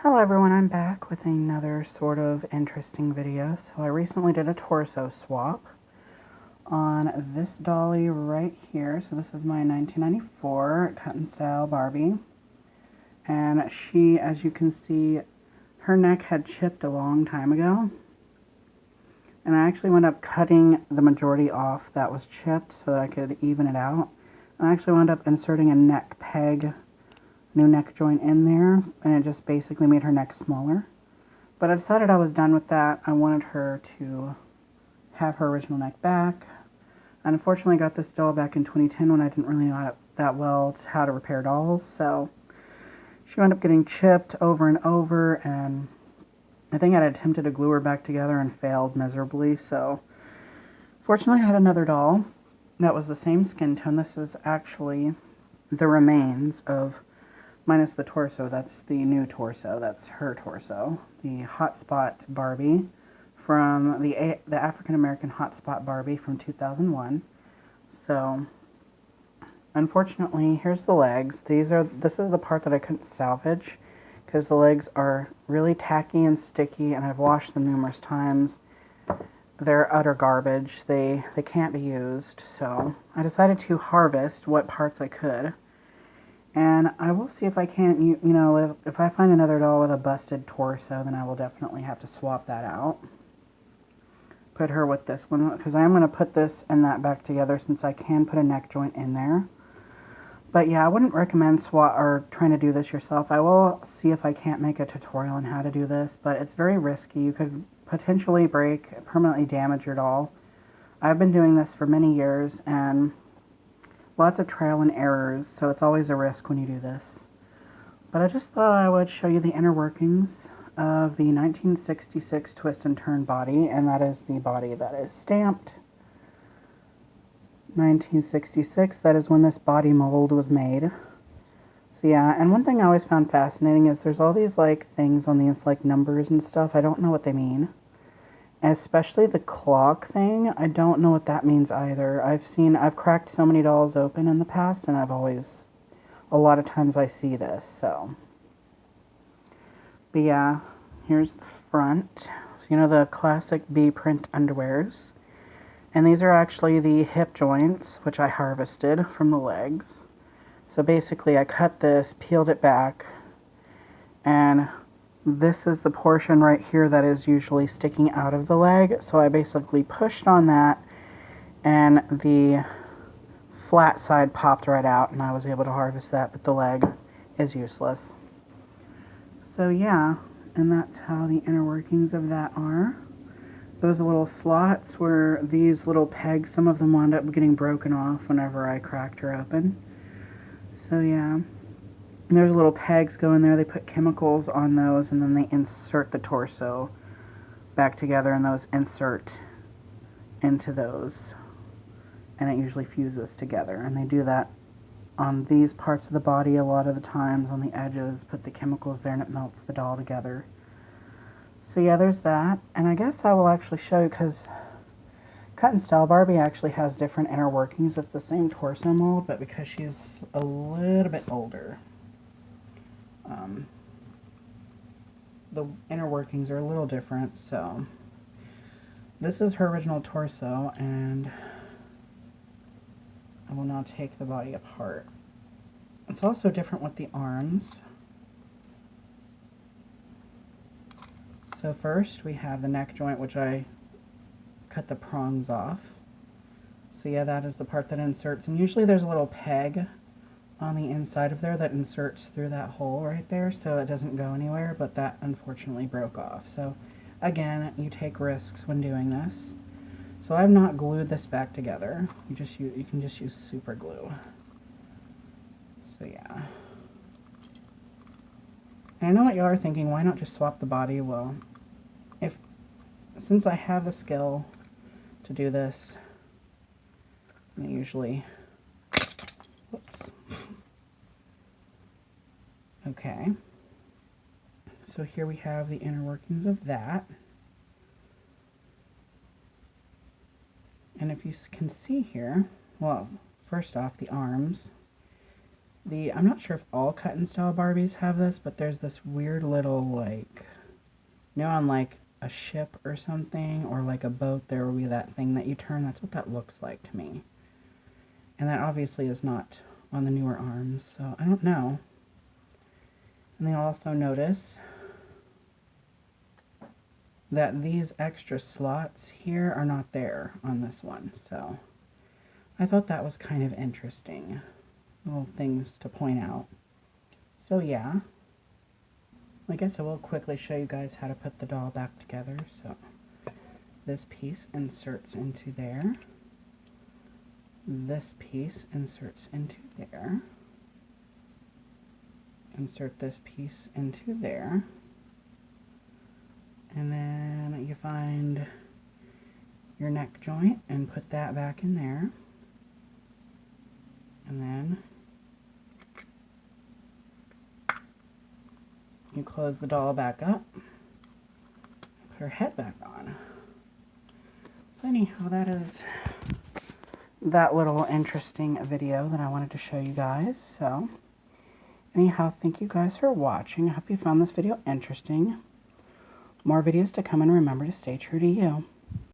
Hello everyone, I'm back with another sort of interesting video. So I recently did a torso swap on this dolly right here. So this is my 1994 cut and style Barbie. And she, as you can see, her neck had chipped a long time ago. And I actually wound up cutting the majority off that was chipped so that I could even it out. And I actually wound up inserting a neck peg, new neck joint in there, and it just basically made her neck smaller. But I decided I was done with that. I wanted her to have her original neck back. And unfortunately, I got this doll back in 2010 when I didn't really know that well how to repair dolls. So she wound up getting chipped over and over, and I think I'd attempted to glue her back together and failed miserably. So fortunately, I had another doll that was the same skin tone. This is actually the remains of, minus the torso, that's the new torso, that's her torso, the Hotspot Barbie from the African American Hotspot Barbie from 2001. So unfortunately, here's the legs. This is the part that I couldn't salvage because the legs are really tacky and sticky, and I've washed them numerous times. They're utter garbage. They can't be used. So I decided to harvest what parts I could. And I will see if I can't, if I find another doll with a busted torso, then I will definitely have to swap that out. Put her with this one, because I am going to put this and that back together since I can put a neck joint in there. But yeah, I wouldn't recommend trying to do this yourself. I will see if I can't make a tutorial on how to do this, but it's very risky. You could potentially permanently damage your doll. I've been doing this for many years, and lots of trial and errors, so it's always a risk when you do this. But I just thought I would show you the inner workings of the 1966 twist and turn body, and that is the body that is stamped 1966. That is when this body mold was made. So yeah, and one thing I always found fascinating is there's all these things on these numbers and stuff. I don't know what they mean. Especially the clock thing, I don't know what that means either. I've cracked so many dolls open in the past, and a lot of times I see this, so. But yeah, here's the front. So the classic B print underwears. And these are actually the hip joints, which I harvested from the legs. So basically I cut this, peeled it back, and this is the portion right here that is usually sticking out of the leg. So I basically pushed on that, and the flat side popped right out, and I was able to harvest that, but the leg is useless. So yeah, and that's how the inner workings of that are. Those little slots were these little pegs. Some of them wound up getting broken off whenever I cracked her open. So yeah. And there's little pegs go in there. They put chemicals on those, and then they insert the torso back together, and those insert into those. And it usually fuses together. And they do that on these parts of the body a lot of the times, on the edges, put the chemicals there, and it melts the doll together. So yeah, there's that. And I guess I will actually show you, because Cut and Style Barbie actually has different inner workings. It's the same torso mold, but because she's a little bit older, the inner workings are a little different. So this is her original torso, and I will now take the body apart. It's also different with the arms. So first we have the neck joint, which I cut the prongs off. So yeah, that is the part that inserts, and usually there's a little peg on the inside of there that inserts through that hole right there, so it doesn't go anywhere, but that unfortunately broke off. So again, you take risks when doing this. So I've not glued this back together. You can just use super glue. So yeah. And I know what you are thinking, why not just swap the body? Well, since I have the skill to do this, I usually, whoops. Okay. So here we have the inner workings of that. And if you can see here, well, first off, the arms. I'm not sure if all cut and style Barbies have this, but there's this weird little, like, you know, on like a ship or something, or like a boat, there will be that thing that you turn. That's what that looks like to me. And that obviously is not on the newer arms, so I don't know. And then you'll also notice that these extra slots here are not there on this one, so I thought that was kind of interesting. Little things to point out. So yeah, I guess I will quickly show you guys how to put the doll back together. So this piece inserts into there. This piece inserts into there. Insert this piece into there. And then you find your neck joint and put that back in there. And then you close the doll back up, put her head back on. So anyhow, that is that little interesting video that I wanted to show you guys. So anyhow, thank you guys for watching. I hope you found this video interesting. More videos to come, and remember to stay true to you.